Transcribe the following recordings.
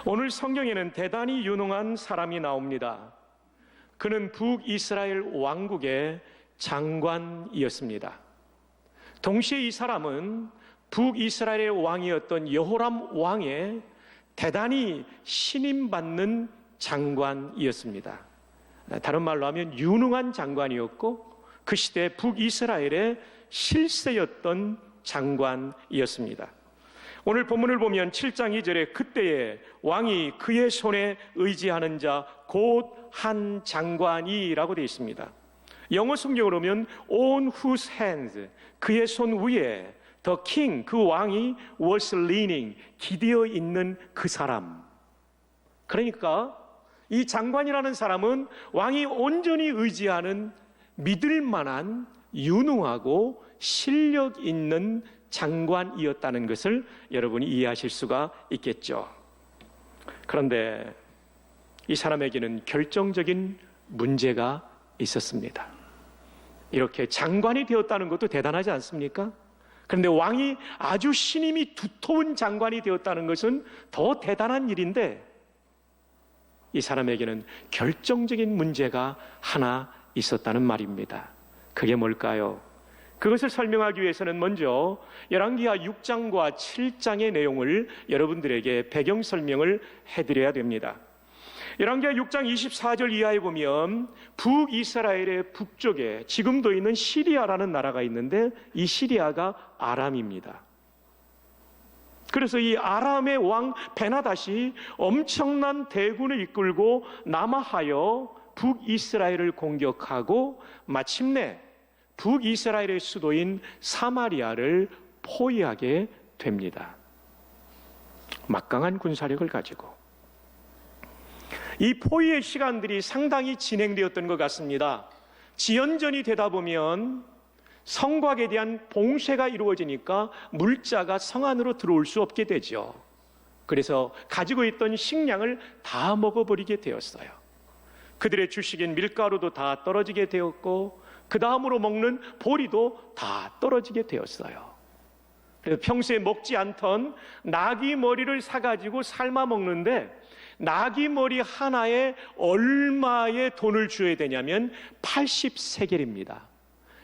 오늘 성경에는 대단히 유능한 사람이 나옵니다. 그는 북이스라엘 왕국의 장관이었습니다. 동시에 이 사람은 북이스라엘의 왕이었던 여호람 왕의 대단히 신임받는 장관이었습니다. 다른 말로 하면 유능한 장관이었고 그 시대 북이스라엘의 실세였던 장관이었습니다. 오늘 본문을 보면 7장 2절에 그때에 왕이 그의 손에 의지하는 자 곧 한 장관이라고 되어 있습니다. 영어 성경으로 보면 on whose hands, 그의 손 위에 the king, 그 왕이 was leaning, 기대어 있는 그 사람. 그러니까 이 장관이라는 사람은 왕이 온전히 의지하는 믿을 만한 유능하고 실력 있는 장관이었다는 것을 여러분이 이해하실 수가 있겠죠. 그런데 이 사람에게는 결정적인 문제가 있었습니다. 이렇게 장관이 되었다는 것도 대단하지 않습니까? 그런데 왕이 아주 신임이 두터운 장관이 되었다는 것은 더 대단한 일인데 이 사람에게는 결정적인 문제가 하나 있었다는 말입니다. 그게 뭘까요? 그것을 설명하기 위해서는 먼저 열왕기하 6장과 7장의 내용을 여러분들에게 배경 설명을 해드려야 됩니다. 열왕기하 6장 24절 이하에 보면 북이스라엘의 북쪽에 지금도 있는 시리아라는 나라가 있는데 이 시리아가 아람입니다. 그래서 이 아람의 왕 베나닷이 엄청난 대군을 이끌고 남하하여 북이스라엘을 공격하고 마침내 북이스라엘의 수도인 사마리아를 포위하게 됩니다. 막강한 군사력을 가지고 이 포위의 시간들이 상당히 진행되었던 것 같습니다. 지연전이 되다 보면 성곽에 대한 봉쇄가 이루어지니까 물자가 성 안으로 들어올 수 없게 되죠. 그래서 가지고 있던 식량을 다 먹어버리게 되었어요. 그들의 주식인 밀가루도 다 떨어지게 되었고 그 다음으로 먹는 보리도 다 떨어지게 되었어요. 그래서 평소에 먹지 않던 나귀 머리를 사가지고 삶아 먹는데 나귀 머리 하나에 얼마의 돈을 줘야 되냐면 80세겔입니다.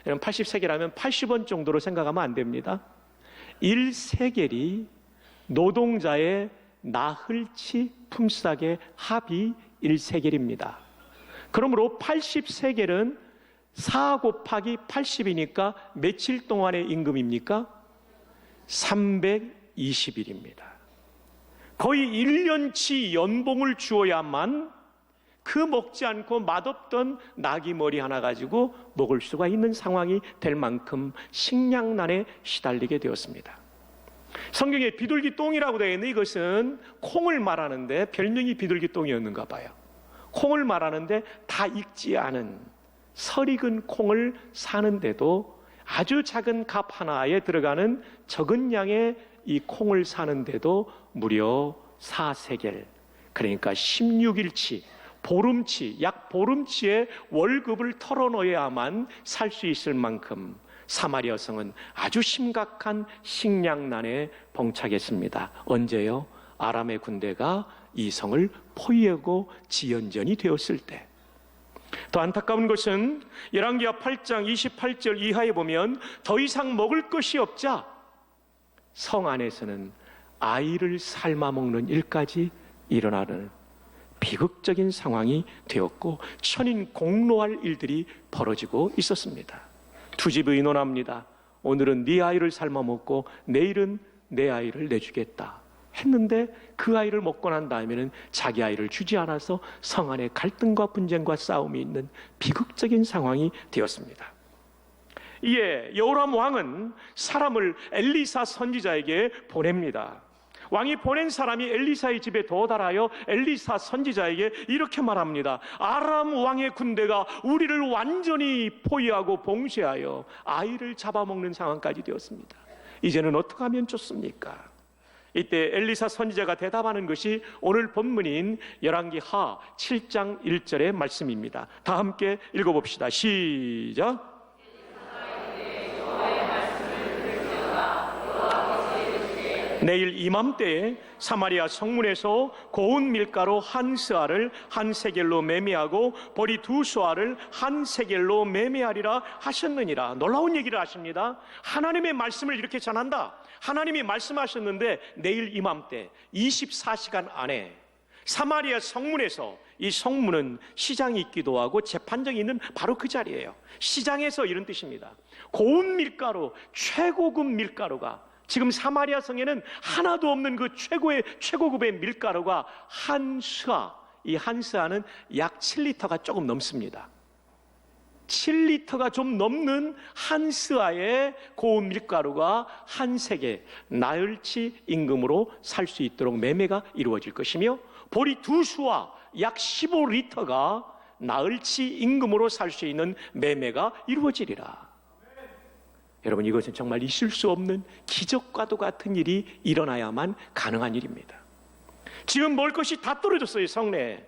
80세겔하면 80원 정도로 생각하면 안 됩니다. 1세겔이 노동자의 나흘치 품삯의 합이 1세겔입니다. 그러므로 80세겔은 4 곱하기 80이니까 며칠 동안의 임금입니까? 320일입니다. 거의 1년치 연봉을 주어야만 그 먹지 않고 맛없던 나귀 머리 하나 가지고 먹을 수가 있는 상황이 될 만큼 식량난에 시달리게 되었습니다. 성경에 비둘기 똥이라고 되어 있는 이것은 콩을 말하는데 별명이 비둘기 똥이었는가 봐요. 콩을 말하는데 다 익지 않은 설익은 콩을 사는데도 아주 작은 갑 하나에 들어가는 적은 양의 이 콩을 사는데도 무려 4세겔, 그러니까 16일치, 보름치, 약 보름치의 월급을 털어넣어야만 살 수 있을 만큼 사마리아 성은 아주 심각한 식량난에 봉착했습니다. 언제요? 아람의 군대가 이 성을 포위하고 지연전이 되었을 때. 더 안타까운 것은 열왕기하 8장 28절 이하에 보면 더 이상 먹을 것이 없자 성 안에서는 아이를 삶아 먹는 일까지 일어나는 비극적인 상황이 되었고 천인 공로할 일들이 벌어지고 있었습니다. 두 집이 의논합니다. 오늘은 네 아이를 삶아 먹고 내일은 내 아이를 내주겠다 했는데 그 아이를 먹고 난 다음에는 자기 아이를 주지 않아서 성 안에 갈등과 분쟁과 싸움이 있는 비극적인 상황이 되었습니다. 이에 여호람 왕은 사람을 엘리사 선지자에게 보냅니다. 왕이 보낸 사람이 엘리사의 집에 도달하여 엘리사 선지자에게 이렇게 말합니다. 아람 왕의 군대가 우리를 완전히 포위하고 봉쇄하여 아이를 잡아먹는 상황까지 되었습니다. 이제는 어떻게 하면 좋습니까? 이때 엘리사 선지자가 대답하는 것이 오늘 본문인 열왕기하 7장 1절의 말씀입니다. 다 함께 읽어봅시다. 시작. 내일 이맘때에 사마리아 성문에서 고운 밀가루 한 스아를 한 세겔로 매매하고 보리 두 수아를 한 세겔로 매매하리라 하셨느니라. 놀라운 얘기를 하십니다. 하나님의 말씀을 이렇게 전한다. 하나님이 말씀하셨는데 내일 이맘때 24시간 안에 사마리아 성문에서, 이 성문은 시장이 있기도 하고 재판정이 있는 바로 그 자리예요. 시장에서 이런 뜻입니다. 고운 밀가루, 최고급 밀가루가, 지금 사마리아 성에는 하나도 없는 그 최고급의 밀가루가 한 스아, 이 한 스아는 약 7리터가 조금 넘습니다. 7리터가 좀 넘는 한 스아의 고운 밀가루가 한 세겔, 나흘치 임금으로 살 수 있도록 매매가 이루어질 것이며, 보리 두 수와 약 15리터가 나흘치 임금으로 살 수 있는 매매가 이루어지리라. 여러분, 이것은 정말 있을 수 없는 기적과도 같은 일이 일어나야만 가능한 일입니다. 지금 먹을 것이 다 떨어졌어요, 성내에.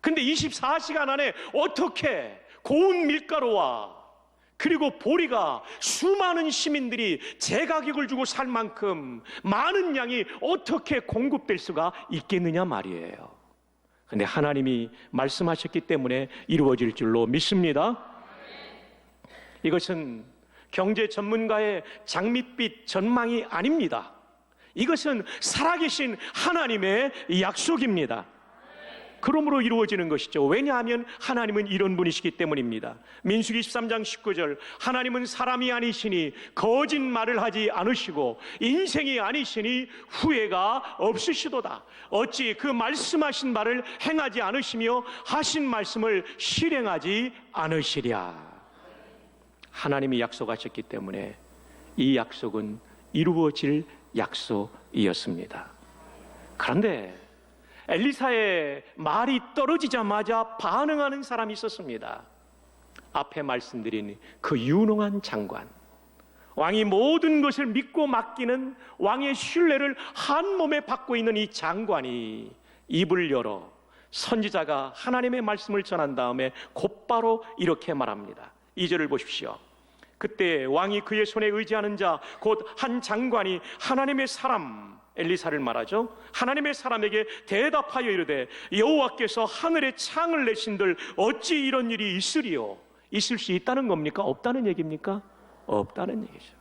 근데 24시간 안에 어떻게 고운 밀가루와 그리고 보리가 수많은 시민들이 제가격을 주고 살 만큼 많은 양이 어떻게 공급될 수가 있겠느냐 말이에요. 근데 하나님이 말씀하셨기 때문에 이루어질 줄로 믿습니다. 이것은 경제 전문가의 장밋빛 전망이 아닙니다. 이것은 살아계신 하나님의 약속입니다. 그러므로 이루어지는 것이죠. 왜냐하면 하나님은 이런 분이시기 때문입니다. 민수기 13장 19절, 하나님은 사람이 아니시니 거짓말을 하지 않으시고 인생이 아니시니 후회가 없으시도다. 어찌 그 말씀하신 바를 행하지 않으시며 하신 말씀을 실행하지 않으시랴. 하나님이 약속하셨기 때문에 이 약속은 이루어질 약속이었습니다. 그런데 엘리사의 말이 떨어지자마자 반응하는 사람이 있었습니다. 앞에 말씀드린 그 유능한 장관, 왕이 모든 것을 믿고 맡기는 왕의 신뢰를 한 몸에 받고 있는 이 장관이 입을 열어 선지자가 하나님의 말씀을 전한 다음에 곧바로 이렇게 말합니다. 2절을 보십시오. 그때 왕이 그의 손에 의지하는 자 곧 한 장관이 하나님의 사람 엘리사를 말하죠. 하나님의 사람에게 대답하여 이르되 여호와께서 하늘에 창을 내신들 어찌 이런 일이 있으리요? 있을 수 있다는 겁니까? 없다는 얘기입니까? 없다는 얘기죠.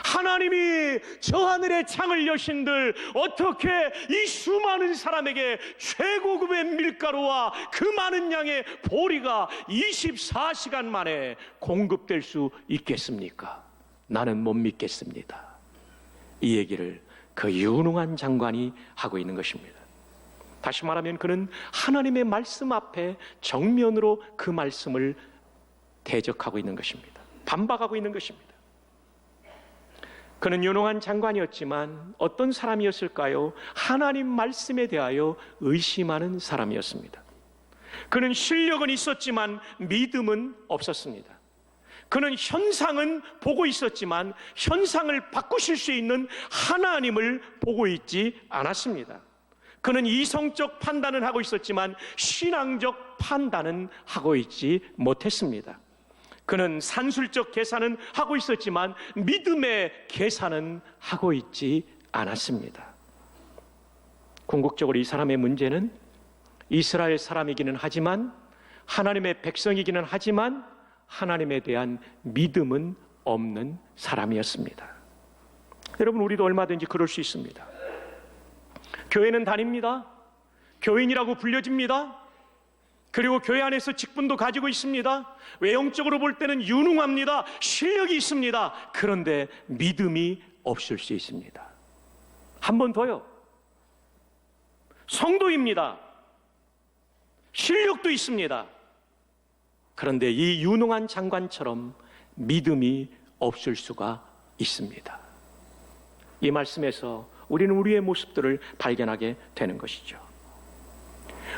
하나님이 저 하늘의 창을 여신들 어떻게 이 수많은 사람에게 최고급의 밀가루와 그 많은 양의 보리가 24시간 만에 공급될 수 있겠습니까? 나는 못 믿겠습니다. 이 얘기를 그 유능한 장관이 하고 있는 것입니다. 다시 말하면 그는 하나님의 말씀 앞에 정면으로 그 말씀을 대적하고 있는 것입니다. 반박하고 있는 것입니다. 그는 유능한 장관이었지만 어떤 사람이었을까요? 하나님 말씀에 대하여 의심하는 사람이었습니다. 그는 실력은 있었지만 믿음은 없었습니다. 그는 현상은 보고 있었지만 현상을 바꾸실 수 있는 하나님을 보고 있지 않았습니다. 그는 이성적 판단은 하고 있었지만 신앙적 판단은 하고 있지 못했습니다. 그는 산술적 계산은 하고 있었지만 믿음의 계산은 하고 있지 않았습니다. 궁극적으로 이 사람의 문제는 이스라엘 사람이기는 하지만 하나님의 백성이기는 하지만 하나님에 대한 믿음은 없는 사람이었습니다. 여러분, 우리도 얼마든지 그럴 수 있습니다. 교회는 다닙니다. 교인이라고 불려집니다. 그리고 교회 안에서 직분도 가지고 있습니다. 외형적으로 볼 때는 유능합니다. 실력이 있습니다. 그런데 믿음이 없을 수 있습니다. 한 번 더요. 성도입니다. 실력도 있습니다. 그런데 이 유능한 장관처럼 믿음이 없을 수가 있습니다. 이 말씀에서 우리는 우리의 모습들을 발견하게 되는 것이죠.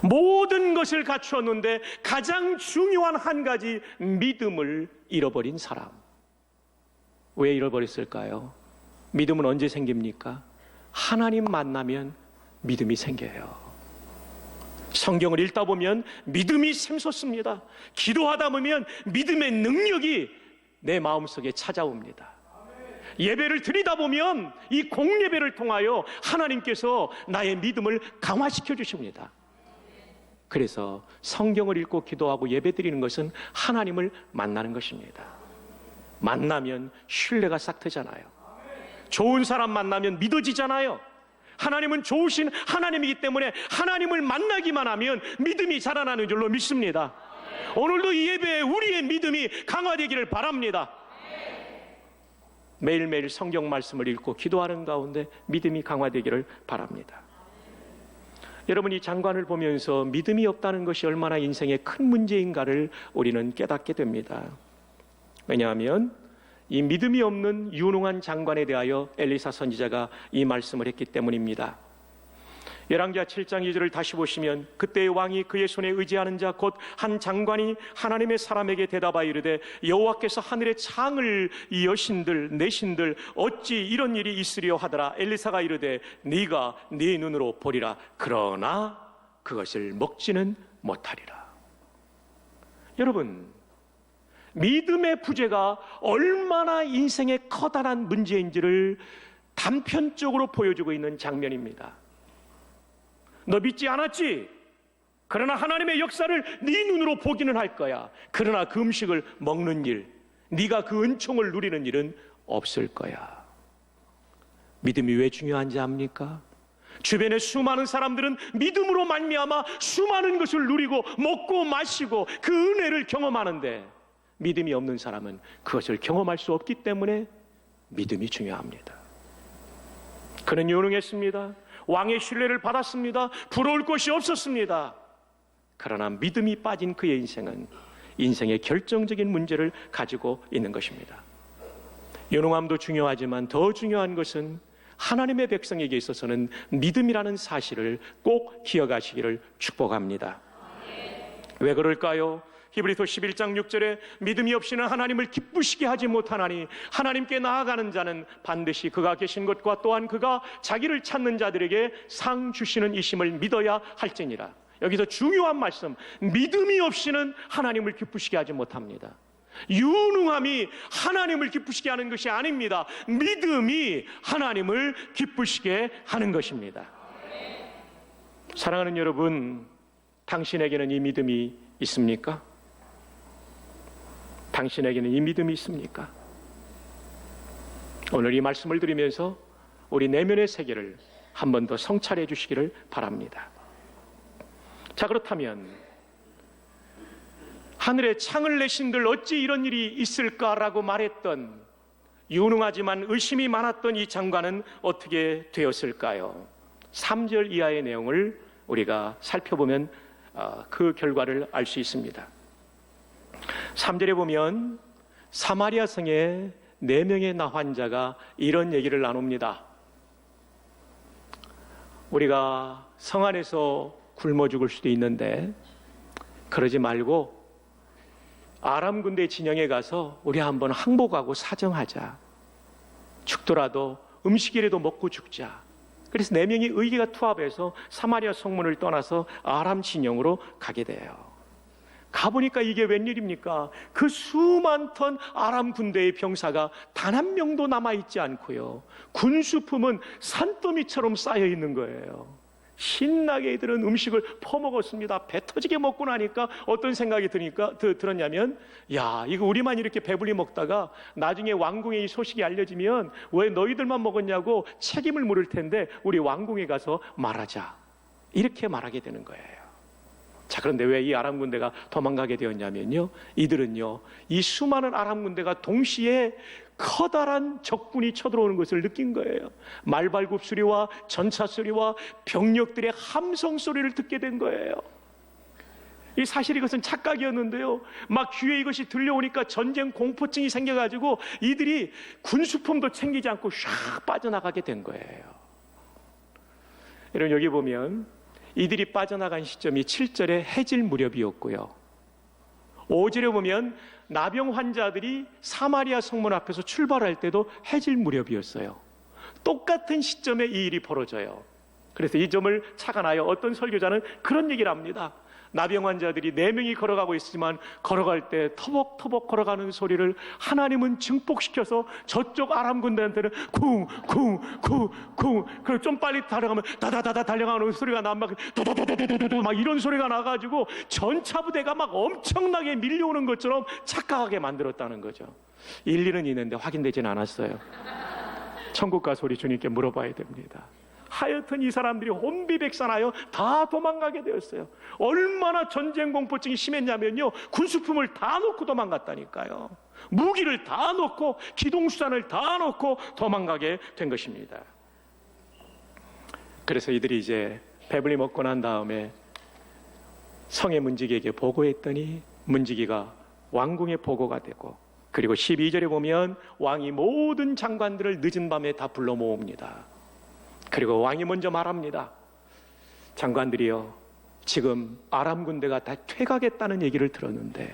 모든 것을 갖추었는데 가장 중요한 한 가지 믿음을 잃어버린 사람. 왜 잃어버렸을까요? 믿음은 언제 생깁니까? 하나님 만나면 믿음이 생겨요. 성경을 읽다 보면 믿음이 샘솟습니다. 기도하다 보면 믿음의 능력이 내 마음속에 찾아옵니다. 예배를 드리다 보면 이 공예배를 통하여 하나님께서 나의 믿음을 강화시켜 주십니다. 그래서 성경을 읽고 기도하고 예배 드리는 것은 하나님을 만나는 것입니다. 만나면 신뢰가 싹 트잖아요. 좋은 사람 만나면 믿어지잖아요. 하나님은 좋으신 하나님이기 때문에 하나님을 만나기만 하면 믿음이 자라나는 줄로 믿습니다. 오늘도 이 예배에 우리의 믿음이 강화되기를 바랍니다. 매일매일 성경 말씀을 읽고 기도하는 가운데 믿음이 강화되기를 바랍니다. 여러분, 이 장관을 보면서 믿음이 없다는 것이 얼마나 인생의 큰 문제인가를 우리는 깨닫게 됩니다. 왜냐하면 이 믿음이 없는 유능한 장관에 대하여 엘리사 선지자가 이 말씀을 했기 때문입니다. 열왕기하 7장 2절을 다시 보시면 그때의 왕이 그의 손에 의지하는 자 곧 한 장관이 하나님의 사람에게 대답하여 이르되 여호와께서 하늘의 창을 여신들 내신들 어찌 이런 일이 있으려 하더라. 엘리사가 이르되 네가 네 눈으로 보리라. 그러나 그것을 먹지는 못하리라. 여러분, 믿음의 부재가 얼마나 인생의 커다란 문제인지를 단편적으로 보여주고 있는 장면입니다. 너 믿지 않았지? 그러나 하나님의 역사를 네 눈으로 보기는 할 거야. 그러나 그 음식을 먹는 일, 네가 그 은총을 누리는 일은 없을 거야. 믿음이 왜 중요한지 압니까? 주변의 수많은 사람들은 믿음으로 말미암아 수많은 것을 누리고 먹고 마시고 그 은혜를 경험하는데 믿음이 없는 사람은 그것을 경험할 수 없기 때문에 믿음이 중요합니다. 그는 유능했습니다. 왕의 신뢰를 받았습니다. 부러울 것이 없었습니다. 그러나 믿음이 빠진 그의 인생은 인생의 결정적인 문제를 가지고 있는 것입니다. 유능함도 중요하지만 더 중요한 것은 하나님의 백성에게 있어서는 믿음이라는 사실을 꼭 기억하시기를 축복합니다. 왜 그럴까요? 히브리서 11장 6절에 믿음이 없이는 하나님을 기쁘시게 하지 못하나니 하나님께 나아가는 자는 반드시 그가 계신 것과 또한 그가 자기를 찾는 자들에게 상 주시는 이심을 믿어야 할지니라. 여기서 중요한 말씀, 믿음이 없이는 하나님을 기쁘시게 하지 못합니다. 유능함이 하나님을 기쁘시게 하는 것이 아닙니다. 믿음이 하나님을 기쁘시게 하는 것입니다. 사랑하는 여러분, 당신에게는 이 믿음이 있습니까? 당신에게는 이 믿음이 있습니까? 오늘 이 말씀을 들으면서 우리 내면의 세계를 한 번 더 성찰해 주시기를 바랍니다. 자, 그렇다면 하늘에 창을 내신들 어찌 이런 일이 있을까라고 말했던 유능하지만 의심이 많았던 이 장관은 어떻게 되었을까요? 3절 이하의 내용을 우리가 살펴보면 그 결과를 알 수 있습니다. 3절에 보면 사마리아 성에 4명의 나 환자가 이런 얘기를 나눕니다. 우리가 성 안에서 굶어 죽을 수도 있는데 그러지 말고 아람 군대 진영에 가서 우리 한번 항복하고 사정하자. 죽더라도 음식이라도 먹고 죽자. 그래서 4명이 의기가 투합해서 사마리아 성문을 떠나서 아람 진영으로 가게 돼요. 가보니까 이게 웬일입니까? 그 수많던 아람 군대의 병사가 단 한 명도 남아있지 않고요, 군수품은 산더미처럼 쌓여있는 거예요. 신나게 이들은 음식을 퍼먹었습니다. 배 터지게 먹고 나니까 어떤 생각이 들었냐면, 야, 이거 우리만 이렇게 배불리 먹다가 나중에 왕궁에 이 소식이 알려지면 왜 너희들만 먹었냐고 책임을 물을 텐데 우리 왕궁에 가서 말하자. 이렇게 말하게 되는 거예요. 자, 그런데 왜 이 아람 군대가 도망가게 되었냐면요, 이들은요, 이 수많은 아람 군대가 동시에 커다란 적군이 쳐들어오는 것을 느낀 거예요. 말발굽 소리와 전차 소리와 병력들의 함성 소리를 듣게 된 거예요. 이 사실 이것은 착각이었는데요, 막 귀에 이것이 들려오니까 전쟁 공포증이 생겨가지고 이들이 군수품도 챙기지 않고 샥 빠져나가게 된 거예요. 여러분, 여기 보면 이들이 빠져나간 시점이 7절에 해질 무렵이었고요, 5절에 보면 나병 환자들이 사마리아 성문 앞에서 출발할 때도 해질 무렵이었어요. 똑같은 시점에 이 일이 벌어져요. 그래서 이 점을 착안하여 어떤 설교자는 그런 얘기를 합니다. 나병 환자들이 4명이 걸어가고 있지만 걸어갈 때 터벅터벅 걸어가는 소리를 하나님은 증폭시켜서 저쪽 아람 군대한테는 쿵쿵쿵쿵, 그리고 좀 빨리 달려가면 다다다다 달려가는 소리가 나면 막 두두두두두두 막 이런 소리가 나가지고 전차 부대가 막 엄청나게 밀려오는 것처럼 착각하게 만들었다는 거죠. 일리는 있는데 확인되지는 않았어요. 천국 가 소리 주님께 물어봐야 됩니다. 하여튼 이 사람들이 혼비백산하여 다 도망가게 되었어요. 얼마나 전쟁 공포증이 심했냐면요, 군수품을 다 놓고 도망갔다니까요. 무기를 다 놓고 기동수단을 다 놓고 도망가게 된 것입니다. 그래서 이들이 이제 배불리 먹고 난 다음에 성의 문지기에게 보고했더니 문지기가 왕궁에 보고가 되고, 그리고 12절에 보면 왕이 모든 장관들을 늦은 밤에 다 불러 모읍니다. 그리고 왕이 먼저 말합니다. 장관들이요, 지금 아람 군대가 다 퇴각했다는 얘기를 들었는데,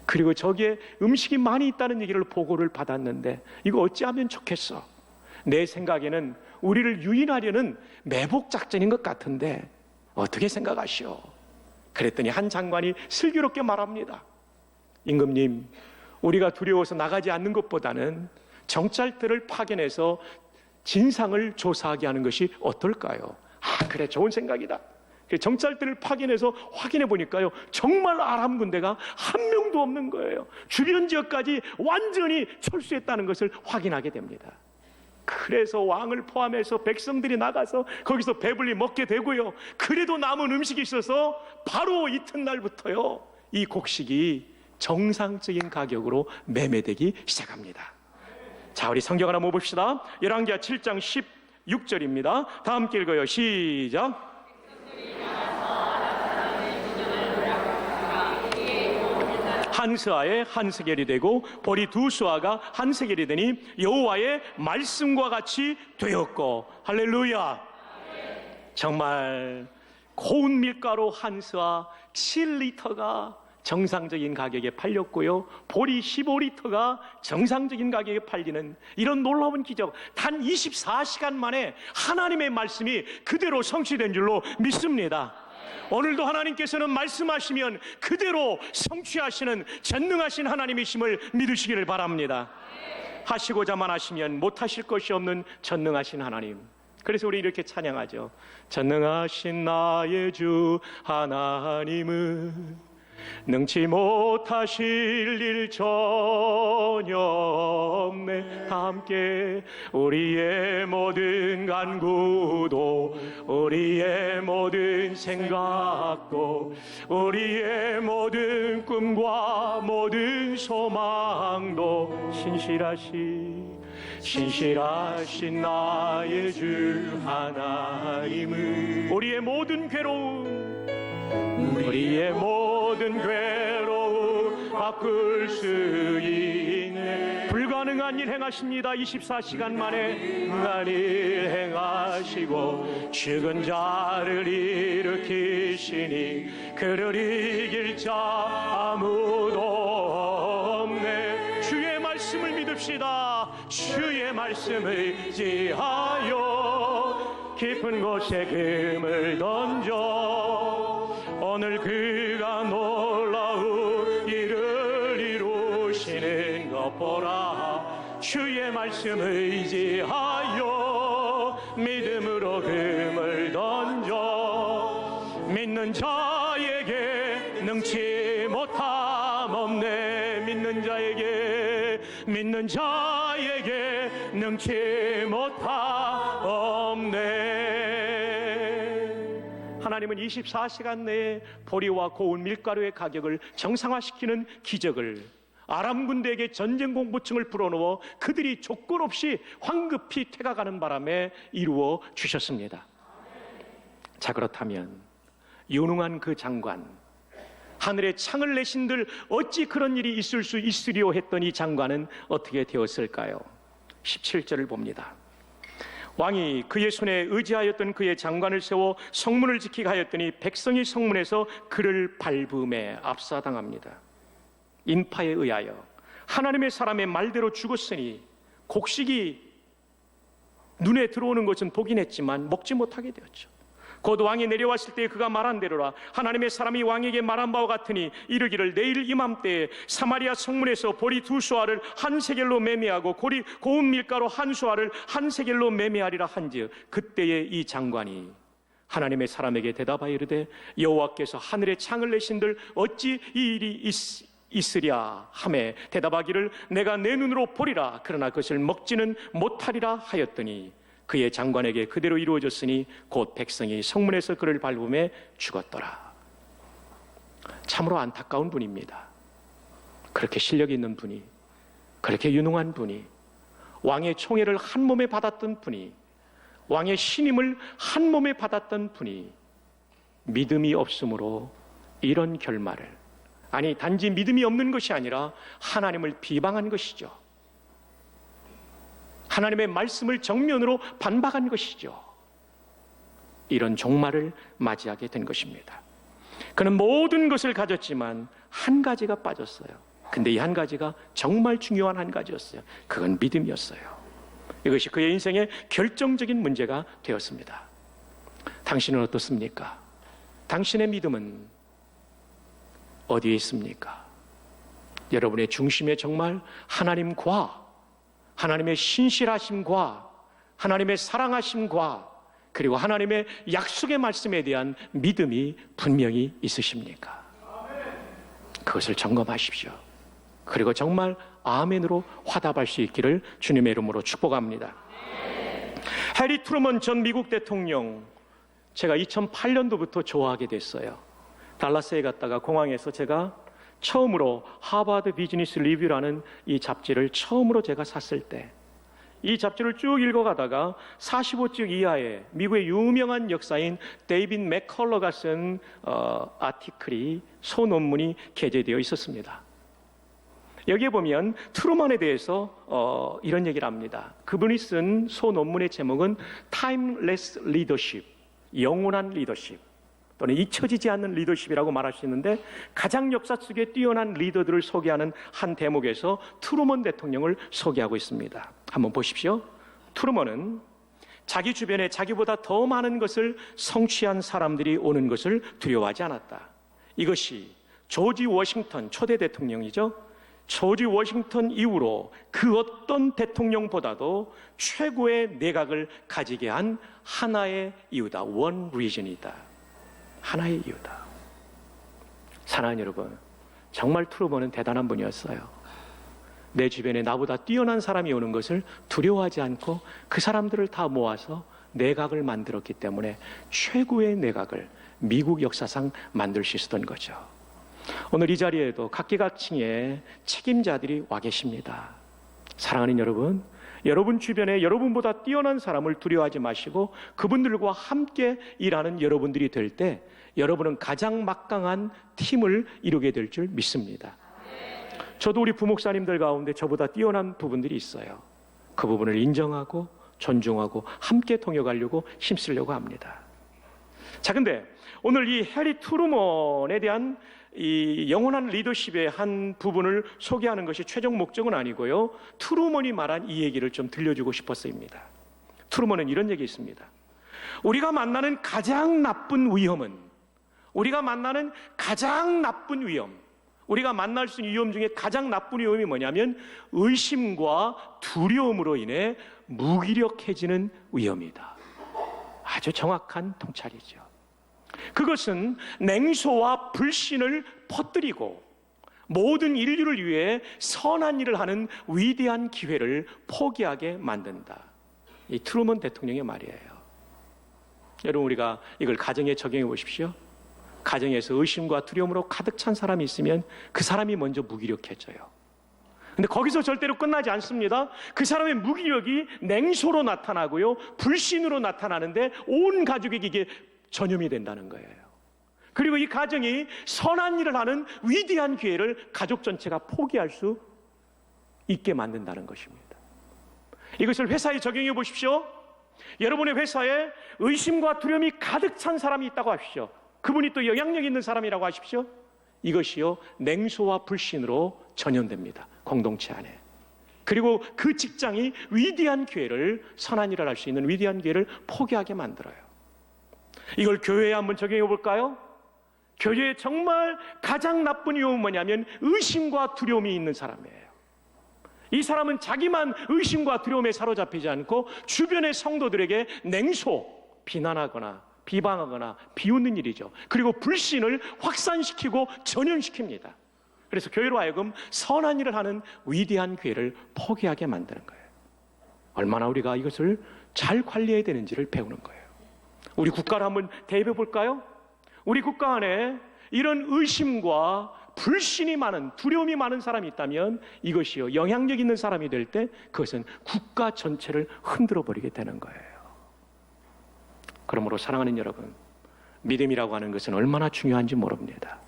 그리고 저기에 음식이 많이 있다는 얘기를 보고를 받았는데, 이거 어찌하면 좋겠어? 내 생각에는 우리를 유인하려는 매복 작전인 것 같은데 어떻게 생각하시오? 그랬더니 한 장관이 슬기롭게 말합니다. 임금님, 우리가 두려워서 나가지 않는 것보다는 정찰들을 파견해서 진상을 조사하게 하는 것이 어떨까요? 그래, 좋은 생각이다. 정찰들을 파견해서 확인해 보니까요, 정말 아람 군대가 한 명도 없는 거예요. 주변 지역까지 완전히 철수했다는 것을 확인하게 됩니다. 그래서 왕을 포함해서 백성들이 나가서 거기서 배불리 먹게 되고요, 그래도 남은 음식이 있어서 바로 이튿날부터요, 이 곡식이 정상적인 가격으로 매매되기 시작합니다. 자, 우리 성경 하나 한번 봅시다. 열왕기하 7장 16절입니다. 다 함께 읽어요. 시작. 한 스아에 한 세겔이 되고 보리 2수아가 한 세겔이 되니 여호와의 말씀과 같이 되었고. 할렐루야. 정말 고운 밀가루 한 스아 7리터가 정상적인 가격에 팔렸고요, 보리 15리터가 정상적인 가격에 팔리는 이런 놀라운 기적, 단 24시간 만에 하나님의 말씀이 그대로 성취된 줄로 믿습니다. 오늘도 하나님께서는 말씀하시면 그대로 성취하시는 전능하신 하나님이심을 믿으시기를 바랍니다. 하시고자만 하시면 못하실 것이 없는 전능하신 하나님. 그래서 우리 이렇게 찬양하죠. 전능하신 나의 주 하나님은 능치 못하실 일 전혀 없네. 다 함께 우리의 모든 간구도, 우리의 모든 생각도, 우리의 모든 꿈과 모든 소망도 신실하신 나의 주 하나님은 우리의 모든 괴로움, 우리의 모든 괴로움 바꿀 수 있네. 불가능한 일 행하십니다. 24시간 만에 불가능한 일 행하시고 죽은 자를 일으키시니 그를 이길 자 아무도 없네. 주의 말씀을 믿읍시다. 주의 말씀을 의지하여 깊은 곳에 금을 던져 오늘 그가 놀라운 일을 이루시는 것 보라. 주의 말씀을 의지하여 믿음으로 금을 던져 믿는 자에게 능치 못함 없네. 믿는 자에게 능치 못함 없네. 하나님은 24시간 내에 보리와 고운 밀가루의 가격을 정상화시키는 기적을 아람 군대에게 전쟁 공포증을 불어넣어 그들이 조건 없이 황급히 퇴각하는 바람에 이루어 주셨습니다. 자, 그렇다면 유능한 그 장관, 하늘에 창을 내신들 어찌 그런 일이 있을 수 있으리요 했던 이 장관은 어떻게 되었을까요? 17절을 봅니다. 왕이 그의 손에 의지하였던 그의 장관을 세워 성문을 지키게 하였더니 백성이 성문에서 그를 밟음에 압사당합니다. 인파에 의하여 하나님의 사람의 말대로 죽었으니 곡식이 눈에 들어오는 것은 보긴 했지만 먹지 못하게 되었죠. 곧 왕이 내려왔을 때 그가 말한 대로라. 하나님의 사람이 왕에게 말한 바와 같으니 이르기를 내일 이맘때에 사마리아 성문에서 보리 2수아를 한 세겔로 매매하고 고운 밀가루 1수아를 한 세겔로 매매하리라 한즉 그때에 이 장관이 하나님의 사람에게 대답하여 이르되 여호와께서 하늘에 창을 내신들 어찌 이 일이 있으랴 하매 대답하기를 내가 내 눈으로 보리라 그러나 그것을 먹지는 못하리라 하였더니 그의 장관에게 그대로 이루어졌으니 곧 백성이 성문에서 그를 밟음에 죽었더라. 참으로 안타까운 분입니다. 그렇게 실력 있는 분이, 그렇게 유능한 분이, 왕의 총애를 한 몸에 받았던 분이, 왕의 신임을 한 몸에 받았던 분이 믿음이 없으므로 이런 결말을, 아니 단지 믿음이 없는 것이 아니라 하나님을 비방한 것이죠. 하나님의 말씀을 정면으로 반박한 것이죠. 이런 종말을 맞이하게 된 것입니다. 그는 모든 것을 가졌지만 한 가지가 빠졌어요. 근데 이 한 가지가 정말 중요한 한 가지였어요. 그건 믿음이었어요. 이것이 그의 인생의 결정적인 문제가 되었습니다. 당신은 어떻습니까? 당신의 믿음은 어디에 있습니까? 여러분의 중심에 정말 하나님과 하나님의 신실하심과 하나님의 사랑하심과 그리고 하나님의 약속의 말씀에 대한 믿음이 분명히 있으십니까? 그것을 점검하십시오. 그리고 정말 아멘으로 화답할 수 있기를 주님의 이름으로 축복합니다. 해리 트루먼 전 미국 대통령, 제가 2008년도부터 좋아하게 됐어요. 달라스에 갔다가 공항에서 제가 처음으로 하버드 비즈니스 리뷰라는 이 잡지를 처음으로 제가 샀을 때 이 잡지를 쭉 읽어가다가 45쪽 이하에 미국의 유명한 역사인 데이빗 맥컬러가 쓴 아티클이 소논문이 게재되어 있었습니다. 여기에 보면 트루먼에 대해서 이런 얘기를 합니다. 그분이 쓴 소논문의 제목은 Timeless Leadership, 영원한 리더십 또는 잊혀지지 않는 리더십이라고 말할 수 있는데 가장 역사 속에 뛰어난 리더들을 소개하는 한 대목에서 트루먼 대통령을 소개하고 있습니다. 한번 보십시오. 트루먼은 자기 주변에 자기보다 더 많은 것을 성취한 사람들이 오는 것을 두려워하지 않았다. 이것이 조지 워싱턴 초대 대통령이죠. 조지 워싱턴 이후로 그 어떤 대통령보다도 최고의 내각을 가지게 한 하나의 이유다. One reason이다. 하나의 이유다. 사랑하는 여러분, 정말 트루먼은 대단한 분이었어요. 내 주변에 나보다 뛰어난 사람이 오는 것을 두려워하지 않고 그 사람들을 다 모아서 내각을 만들었기 때문에 최고의 내각을 미국 역사상 만들 수 있었던 거죠. 오늘 이 자리에도 각계각층의 책임자들이 와 계십니다. 사랑하는 여러분, 여러분 주변에 여러분보다 뛰어난 사람을 두려워하지 마시고 그분들과 함께 일하는 여러분들이 될 때 여러분은 가장 막강한 팀을 이루게 될 줄 믿습니다. 저도 우리 부목사님들 가운데 저보다 뛰어난 부분들이 있어요. 그 부분을 인정하고 존중하고 함께 동역하려고 힘쓰려고 합니다. 자, 근데 오늘 이 해리 트루먼에 대한 이 영원한 리더십의 한 부분을 소개하는 것이 최종 목적은 아니고요. 트루먼이 말한 이 얘기를 좀 들려주고 싶었습니다. 트루먼은 이런 얘기 있습니다. 우리가 만나는 가장 나쁜 위험은, 우리가 만나는 가장 나쁜 위험, 우리가 만날 수 있는 위험 중에 가장 나쁜 위험이 뭐냐면 의심과 두려움으로 인해 무기력해지는 위험이다. 아주 정확한 통찰이죠. 그것은 냉소와 불신을 퍼뜨리고 모든 인류를 위해 선한 일을 하는 위대한 기회를 포기하게 만든다. 이 트루먼 대통령의 말이에요. 여러분, 우리가 이걸 가정에 적용해 보십시오. 가정에서 의심과 두려움으로 가득 찬 사람이 있으면 그 사람이 먼저 무기력해져요. 근데 거기서 절대로 끝나지 않습니다. 그 사람의 무기력이 냉소로 나타나고요, 불신으로 나타나는데 온 가족에게 이게 전염이 된다는 거예요. 그리고 이 가정이 선한 일을 하는 위대한 기회를 가족 전체가 포기할 수 있게 만든다는 것입니다. 이것을 회사에 적용해 보십시오. 여러분의 회사에 의심과 두려움이 가득 찬 사람이 있다고 하십시오. 그분이 또 영향력 있는 사람이라고 하십시오. 이것이요, 냉소와 불신으로 전염됩니다. 공동체 안에. 그리고 그 직장이 위대한 기회를, 선한 일을 할 수 있는 위대한 기회를 포기하게 만들어요. 이걸 교회에 한번 적용해 볼까요? 교회에 정말 가장 나쁜 위험은 뭐냐면 의심과 두려움이 있는 사람이에요. 이 사람은 자기만 의심과 두려움에 사로잡히지 않고 주변의 성도들에게 냉소, 비난하거나 비방하거나 비웃는 일이죠. 그리고 불신을 확산시키고 전염시킵니다. 그래서 교회로 하여금 선한 일을 하는 위대한 교회를 포기하게 만드는 거예요. 얼마나 우리가 이것을 잘 관리해야 되는지를 배우는 거예요. 우리 국가를 한번 대입해 볼까요? 우리 국가 안에 이런 의심과 불신이 많은, 두려움이 많은 사람이 있다면 이것이요, 영향력 있는 사람이 될 때 그것은 국가 전체를 흔들어 버리게 되는 거예요. 그러므로 사랑하는 여러분, 믿음이라고 하는 것은 얼마나 중요한지 모릅니다.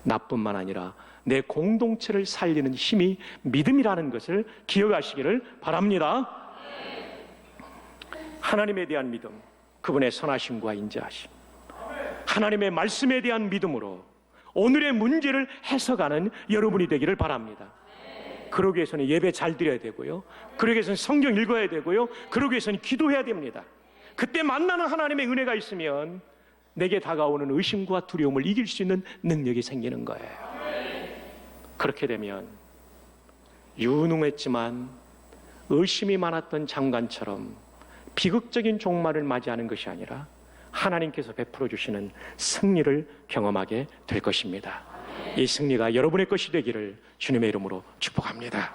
나뿐만 아니라 내 공동체를 살리는 힘이 믿음이라는 것을 기억하시기를 바랍니다. 하나님에 대한 믿음, 그분의 선하심과 인자하심, 하나님의 말씀에 대한 믿음으로 오늘의 문제를 해석하는 여러분이 되기를 바랍니다. 그러기 위해서는 예배 잘 드려야 되고요, 그러기 위해서는 성경 읽어야 되고요, 그러기 위해서는 기도해야 됩니다. 그때 만나는 하나님의 은혜가 있으면 내게 다가오는 의심과 두려움을 이길 수 있는 능력이 생기는 거예요. 그렇게 되면 유능했지만 의심이 많았던 장관처럼 비극적인 종말을 맞이하는 것이 아니라 하나님께서 베풀어 주시는 승리를 경험하게 될 것입니다. 이 승리가 여러분의 것이 되기를 주님의 이름으로 축복합니다.